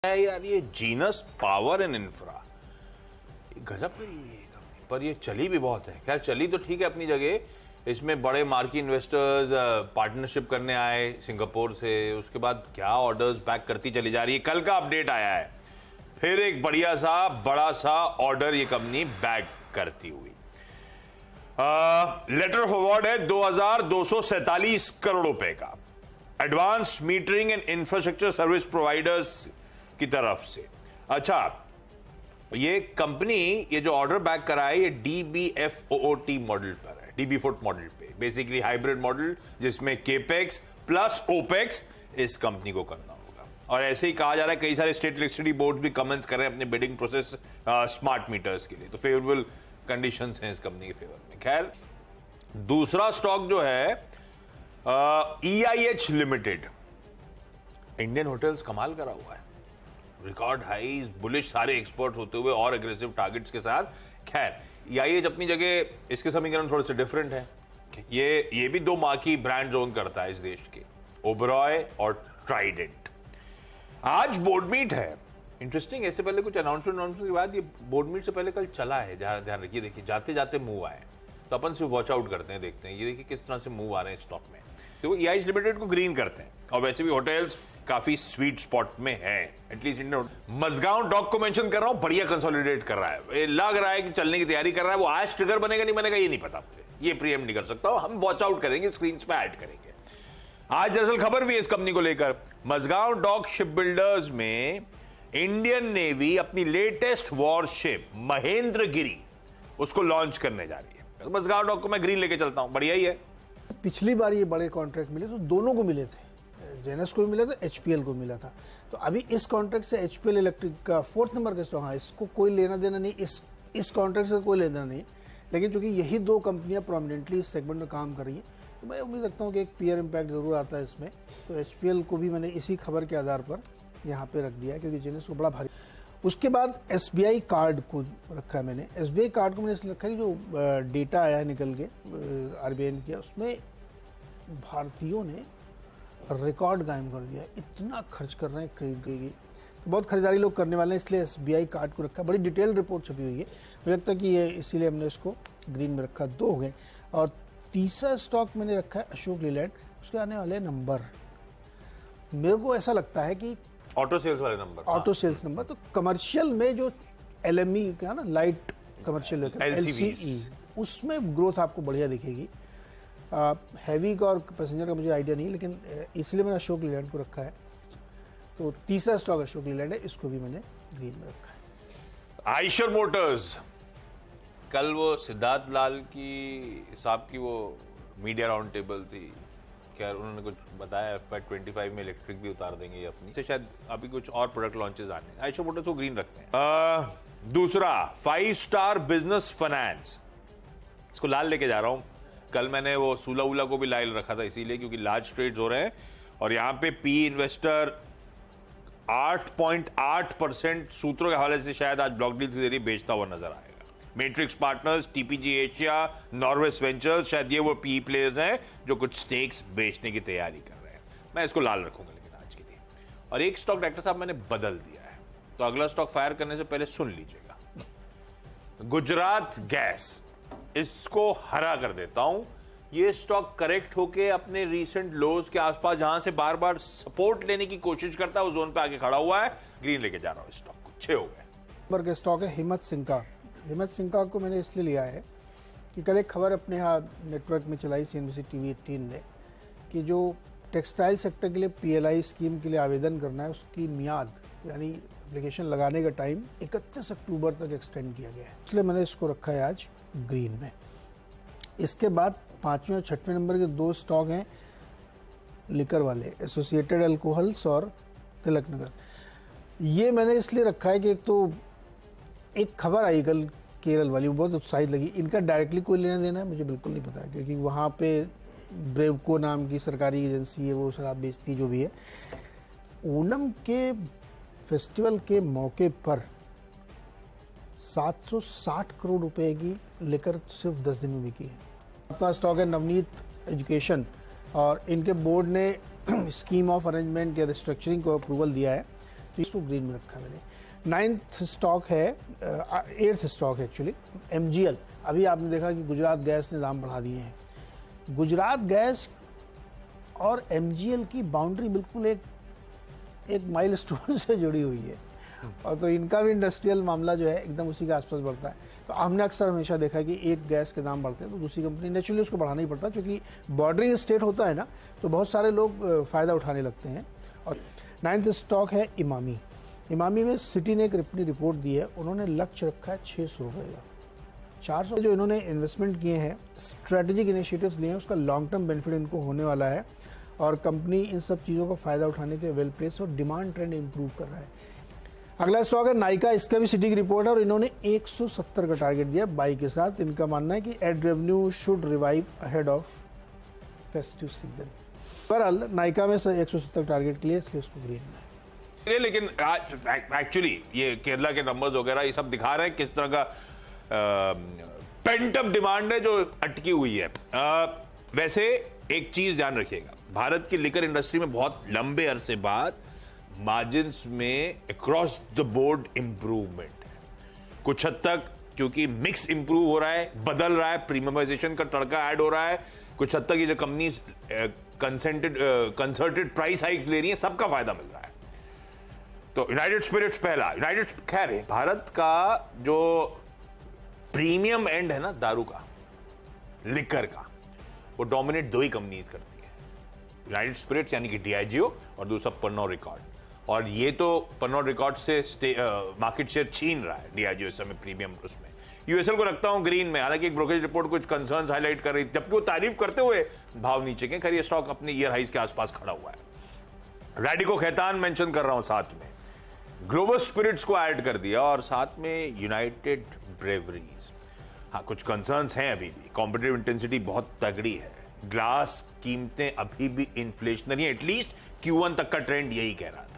है यार ये जीनस पावर एंड इंफ्रा, गजब है ये कंपनी, पर ये चली भी बहुत है। खैर चली तो ठीक है अपनी जगह, इसमें बड़े मार्की इन्वेस्टर्स पार्टनरशिप करने आए सिंगापुर से, उसके बाद क्या ऑर्डर्स बैक करती चली जा रही है। कल का अपडेट आया है, फिर एक बढ़िया सा बड़ा सा ऑर्डर ये कंपनी बैक करती हुई। लेटर ऑफ अवार्ड है 2247 करोड़ रुपए का, advance metering and infrastructure service providers की तरफ से। अच्छा, ये कंपनी ये जो ऑर्डर बैक करा है ये DBFOOT मॉडल पर है, DB फुट मॉडल पे, बेसिकली हाइब्रिड मॉडल जिसमें केपेक्स प्लस ओपेक्स इस कंपनी को करना होगा। और ऐसे ही कहा जा रहा है कई सारे स्टेट इलेक्ट्रिसिटी बोर्ड भी कमेंट्स कर रहे हैं अपने बिडिंग प्रोसेस स्मार्ट मीटर्स के लिए, तो फेवरेबल कंडीशंस हैं इस कंपनी के फेवर में। खैर दूसरा स्टॉक जो है EIH लिमिटेड, इंडियन होटल्स कमाल करा हुआ है, रिकॉर्ड हाईज, बुलिश सारे एक्सपर्ट्स होते हुए और एग्रेसिव टारगेट्स के साथ। खैर EIH अपनी जगह, इसके समीकरण थोड़े से डिफरेंट है। ये भी दो मार्की ब्रांड ओन करता है इस देश के, ओबरॉय और ट्राइडेंट। आज बोर्ड मीट है, इंटरेस्टिंग। इससे पहले कुछ अनाउंसमेंट के बाद ये बोर्ड मीट से पहले कल चला है, ध्यान रखिए। देखिए जाते जाते मूव आए तो अपन सिर्फ वॉच आउट करते हैं, देखते हैं ये देखिए किस तरह से मूव आ रहे हैं स्टॉक में। तो EIH लिमिटेड को ग्रीन करते हैं, और वैसे भी होटल्स काफी स्वीट स्पॉट में है, एटलीस्ट इंडियन। मजगांव डॉक को मेंशन कर रहा हूं, बढ़िया कंसोलिडेट कर रहा है, लग रहा है कि चलने की तैयारी कर रहा है। वो आज ट्रिगर बनेगा नहीं बनेगा ये नहीं पता मुझे, ये प्रीएम नहीं कर सकता हूं, हम वॉच आउट करेंगे, स्क्रीन पे ऐड करेंगे। आज दरअसल खबर भी है इस कंपनी को लेकर, मजगांव डॉक शिप बिल्डर्स में इंडियन नेवी अपनी लेटेस्ट वॉरशिप महेंद्रगिरी उसको लॉन्च करने जा रही है। तो मजगांव डॉक को मैं ग्रीन लेके चलता हूं, बढ़िया ही है। पिछली बार ये बड़े कॉन्ट्रैक्ट मिले तो दोनों को मिले थे, जेनस को भी मिला था, HPL को मिला था। तो अभी इस कॉन्ट्रैक्ट से HPL इलेक्ट्रिक का 4th नंबर का स्टॉक, हाँ इसको कोई लेना देना नहीं, इस कॉन्ट्रैक्ट से कोई लेना देना नहीं। लेकिन चूंकि यही दो कंपनियां प्रोमिनेंटली इस सेगमेंट में काम कर रही हैं, तो मैं उम्मीद रखता हूँ कि एक पीयर इम्पैक्ट जरूर आता है इसमें। तो HPL को भी मैंने इसी खबर के आधार पर यहाँ पे रख दिया है, क्योंकि जेनस को बड़ा भारी। उसके बाद SBI कार्ड को रखा है मैंने। SBI कार्ड को मैंने इसलिए रखा है कि जो डेटा आया है निकल के RBI ने किया, उसमें भारतीयों ने रिकॉर्ड कायम कर दिया है। इतना खर्च कर रहे हैं खरीद की, तो बहुत खरीदारी लोग करने वाले हैं, इसलिए SBI कार्ड को रखा। बड़ी डिटेल रिपोर्ट छपी हुई है, मुझे लगता है कि ये इसीलिए हमने इसको ग्रीन में रखा। 2 हो गए। और तीसरा स्टॉक मैंने रखा है अशोक लीलैंड, उसके आने वाले नंबर मेरे को ऐसा लगता है कि ऑटो सेल्स वाले नंबर, ऑटो सेल्स नंबर, तो कमर्शियल में जो LME क्या ना, लाइट कमर्शियल LCE, उसमें ग्रोथ आपको बढ़िया दिखेगी। हैवी का और पैसेंजर का मुझे आइडिया नहीं, लेकिन इसलिए मैंने अशोक लीलैंड को रखा है। तो तीसरा स्टॉक अशोक लीलैंड है, इसको भी मैंने ग्रीन में रखा है। आइशर मोटर्स, कल वो सिद्धार्थ लाल की साहब की वो मीडिया राउंड टेबल थी, खैर उन्होंने कुछ बताया FY25 में इलेक्ट्रिक भी उतार देंगे अपनी से, शायद अभी कुछ और प्रोडक्ट लॉन्चेस आने हैं। आइशर मोटर्स को ग्रीन रखते हैं। दूसरा 5 स्टार बिजनेस फाइनेंस, इसको लाल लेके जा रहा हूं। कल मैंने वो सूला उला को भी लाल रखा था इसीलिए क्योंकि लार्ज ट्रेड्स हो रहे हैं, और यहाँ पे PE इन्वेस्टर 8.8% सूत्रों के हवाले से शायद आज ब्लॉक डील के जरिए बेचता हुआ नजर आएगा। Matrix Partners, TPG Asia, Norwest Ventures, शायद ये वो PE प्लेयर्स हैं जो कुछ स्टेक्स बेचने की तैयारी कर रहे हैं। मैं इसको लाल रखूंगा लेकिन आज के लिए। और एक स्टॉक डॉक्टर साहब मैंने बदल दिया है, तो अगला स्टॉक फायर करने से पहले सुन लीजिएगा। गुजरात गैस, इसको हरा कर देता हूं। ये स्टॉक करेक्ट होके अपने रीसेंट लोज के आसपास जहां से बार बार सपोर्ट लेने की कोशिश करता है, उस जोन पे आके खड़ा हुआ है, ग्रीन लेके जा रहा हूं। स्टॉक को 6 हो गए। नंबर के स्टॉक है हिम्मत सिंह। हिम्मत सिंह को मैंने इसलिए लिया है कि कल एक खबर अपने यहाँ नेटवर्क में चलाई CNBC TV 18 ने, कि जो टेक्सटाइल सेक्टर के लिए PLI स्कीम के लिए आवेदन करना है, उसकी मियाद यानी एप्लीकेशन लगाने का टाइम 31 अक्टूबर तक एक्सटेंड किया गया है, इसलिए मैंने इसको रखा है आज ग्रीन में। इसके बाद 5वें और 6वें नंबर के 2 स्टॉक हैं लिकर वाले, एसोसिएटेड अल्कोहल्स और तिलक नगर। ये मैंने इसलिए रखा है कि एक खबर आई कल केरल वाली, वो बहुत उत्साहित लगी। इनका डायरेक्टली कोई लेना देना है मुझे बिल्कुल नहीं पता, क्योंकि वहाँ पे ब्रेवको नाम की सरकारी एजेंसी है, वो शराब बेचती जो भी है। ओणम के फेस्टिवल के मौके पर 760 करोड़ रुपए की लेकर सिर्फ 10 दिन में बिकी है। अपना स्टॉक है नवनीत एजुकेशन, और इनके बोर्ड ने स्कीम ऑफ अरेंजमेंट या रिस्ट्रक्चरिंग को अप्रूवल दिया है, तो इसको ग्रीन में रखा है मैंने। 9th स्टॉक है, 8th स्टॉक है एक्चुअली, MGL। अभी आपने देखा कि गुजरात गैस ने दाम बढ़ा दिए हैं। गुजरात गैस और MGL की बाउंड्री बिल्कुल एक माइलस्टोन से जुड़ी हुई है, और तो इनका भी इंडस्ट्रियल मामला जो है एकदम उसी के आसपास बढ़ता है। तो हमने अक्सर हमेशा देखा है कि एक गैस के दाम बढ़ते हैं तो दूसरी कंपनी नेचुरली उसको बढ़ाना ही पड़ता है, क्योंकि बॉर्डरिंग स्टेट होता है ना, तो बहुत सारे लोग फ़ायदा उठाने लगते हैं। और 9th स्टॉक है इमामी। इमामी में सिटी ने एक अपनी रिपोर्ट दी है, उन्होंने लक्ष्य रखा है 600 रुपये का। 400 जो इन्होंने इन्वेस्टमेंट किए हैं, स्ट्रेटेजिक इनिशिएटिव्स लिए हैं, उसका लॉन्ग टर्म बेनिफिट इनको होने वाला है, और कंपनी इन सब चीज़ों का फ़ायदा उठाने के वेल प्लेस, और डिमांड ट्रेंड इंप्रूव कर रहा है। अगला स्टॉक है नाइका। इसका भी सिटी की रिपोर्ट है और इन्होंने 170 का टारगेट दिया बाई के साथ। इनका मानना है कि ad revenue should revive ahead of festive season. बहरहाल नाइका में 170 टारगेट के लिए इसलिए उसको ग्रीन में। लेकिन एक्चुअली ये केरला के नंबर्स वगैरह ये सब दिखा रहे हैं किस तरह का पेंट अप डिमांड है जो अटकी हुई है। वैसे एक चीज ध्यान रखिएगा, भारत की लिकर इंडस्ट्री में बहुत लंबे अरसे बाद मार्जिन्स में अक्रॉस द बोर्ड इंप्रूवमेंट है। कुछ हद तक क्योंकि मिक्स इंप्रूव हो रहा है, बदल रहा है, प्रीमियमाइजेशन का तड़का ऐड हो रहा है। कुछ हद तक ये जो कंपनीज कंसर्टेड प्राइस हाइक्स ले रही हैं, सबका फायदा मिल रहा है। तो यूनाइटेड स्पिरिट्स पहला, यूनाइटेड खैर है, भारत का जो प्रीमियम एंड है ना दारू का, लिकर का, वो डोमिनेट दो ही कंपनीज करती है, यूनाइटेड स्पिरिट्स यानी कि डियाजियो और दूसरा पन्नोर रिकॉर्ड। और ये तो पन्नोर रिकॉर्ड से मार्केट शेयर छीन रहा है डियाजियो इस समय प्रीमियम उसमें। यूएसएल को रखता हूं ग्रीन में, हालांकि एक ब्रोकरेज रिपोर्ट कुछ कंसर्न्स हाईलाइट कर रही थी, जबकि वो तारीफ करते हुए भाव नीचे के, खैर ये स्टॉक अपने ईयर हाइज के आसपास खड़ा हुआ है। रैडिको खैतान मेंशन कर रहा हूं साथ में, ग्लोबल स्पिरिट्स को ऐड कर दिया, और साथ में यूनाइटेड ब्रेवरीज। हाँ, कुछ कंसर्न्स हैं अभी भी, कॉम्पिटिटिव इंटेंसिटी बहुत तगड़ी है, ग्लास कीमतें अभी भी इन्फ्लेशनरी है, एटलीस्ट Q1 तक का ट्रेंड यही कह रहा था।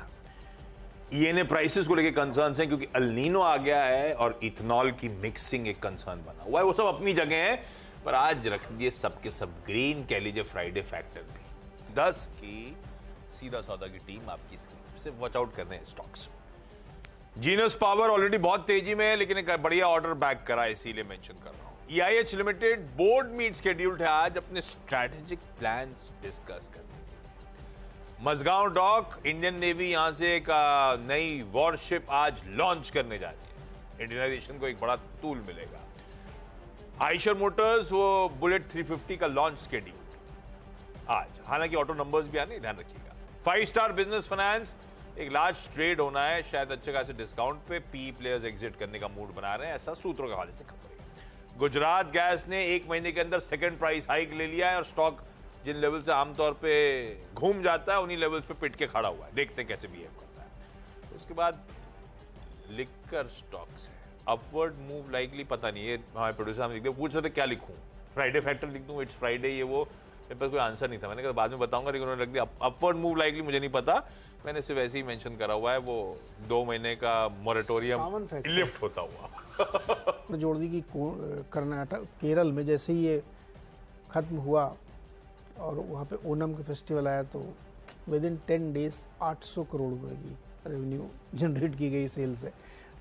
ENA प्राइसेस को लेकर कंसर्न्स हैं क्योंकि अल नीनो आ गया है और इथेनॉल की मिक्सिंग एक कंसर्न बना हुआ है। वो सब अपनी जगह है, पर आज रख दिए सबके सब ग्रीन, कह लीजिए फ्राइडे फैक्टर भी। 10 की सीधा सौदा की टीम आपकी स्क्रीन से वॉच आउट कर रहे हैं स्टॉक्स। जीनस पावर ऑलरेडी बहुत तेजी में है, लेकिन एक बढ़िया ऑर्डर बैक करा, इसीलिए मेंशन कर रहा हूं। EIH limited board meet scheduled है आज अपने स्ट्रैटेजिक प्लान्स डिस्कस करने के लिए। मझगांव डॉक, इंडियन नेवी यहां से एक नई वॉरशिप आज लॉन्च करने जा रही है, इंडियनाइजेशन को एक बड़ा टूल मिलेगा। आइशर मोटर्स, वो बुलेट 350 का लॉन्च शेड्यूल आज, हालांकि ऑटो नंबर्स भी आने, ध्यान रखिएगा। 5 स्टार बिजनेस फाइनेंस, एक लार्ज ट्रेड होना है, शायद अच्छे खासे डिस्काउंट पे, पी प्लेयर्स एग्जिट करने का मूड बना रहे हैं, ऐसा सूत्रों के हवाले से खबर है। गुजरात गैस ने 1 महीने के अंदर सेकंड प्राइस हाइक ले लिया है, और स्टॉक जिन लेवल से आमतौर पे घूम जाता है उन्हीं लेवल्स पे पिट के खड़ा हुआ है, देखते हैं कैसे बिहेव करता है। उसके बाद लिकर स्टॉक्स है, अपवर्ड मूव लाइकली, पता नहीं, ये हमारे प्रोड्यूसर हम लिख दे, पूछ रहे थे क्या लिखूं, फ्राइडे फैक्टर लिख दूं, इट्स फ्राइडे, ये वो, मेरे पास कोई आंसर नहीं था, मैंने कहा बाद में बताऊंगा, लेकिन उन्होंने रख दिया अपवर्ड मूव लाइकली, मुझे नहीं पता, मैंने सिर्फ ऐसे ही मेंशन करा हुआ है, वो 2 महीने का मोरेटोरियम लिफ्ट होता हुआ। जोड़ दी कि कर्नाटक, केरल में जैसे ही ये खत्म हुआ और वहाँ पे ओनम के फेस्टिवल आया, तो विद इन 10 डेज 800 करोड़ रुपए की रेवेन्यू जनरेट की गई सेल से।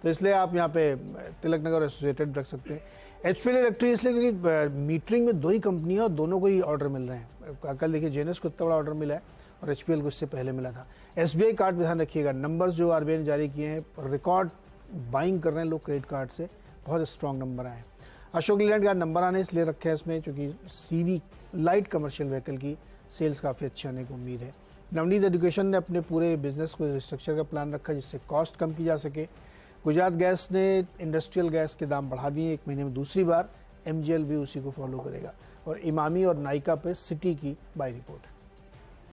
तो इसलिए आप यहाँ पे तिलक नगर एसोसिएटेड रख सकते हैं। HPL इलेक्ट्रिक इसलिए क्योंकि मीटरिंग में 2 ही कंपनियाँ और दोनों को ही ऑर्डर मिल रहे हैं। कल देखिए जेनेस को इतना बड़ा ऑर्डर मिला है और HPL को इससे पहले मिला था। SBI कार्ड भी ध्यान रखिएगा, नंबर्स जो RBI ने जारी किए हैं, रिकॉर्ड बाइंग कर रहे हैं लोग क्रेडिट कार्ड से, बहुत स्ट्रॉन्ग नंबर आए हैं। अशोक लीलैंड का नंबर आने इसलिए रखे हैं इसमें क्योंकि CV लाइट कमर्शियल व्हीकल की सेल्स काफ़ी अच्छी आने की उम्मीद है। नवनीत एजुकेशन ने अपने पूरे बिजनेस को रिस्ट्रक्चर का प्लान रखा जिससे कॉस्ट कम की जा सके। गुजरात गैस ने इंडस्ट्रियल गैस के दाम बढ़ा दिए 1 महीने में दूसरी बार, MGL भी उसी को फॉलो करेगा। और इमामी और नाइका पे सिटी की बाय रिपोर्ट है।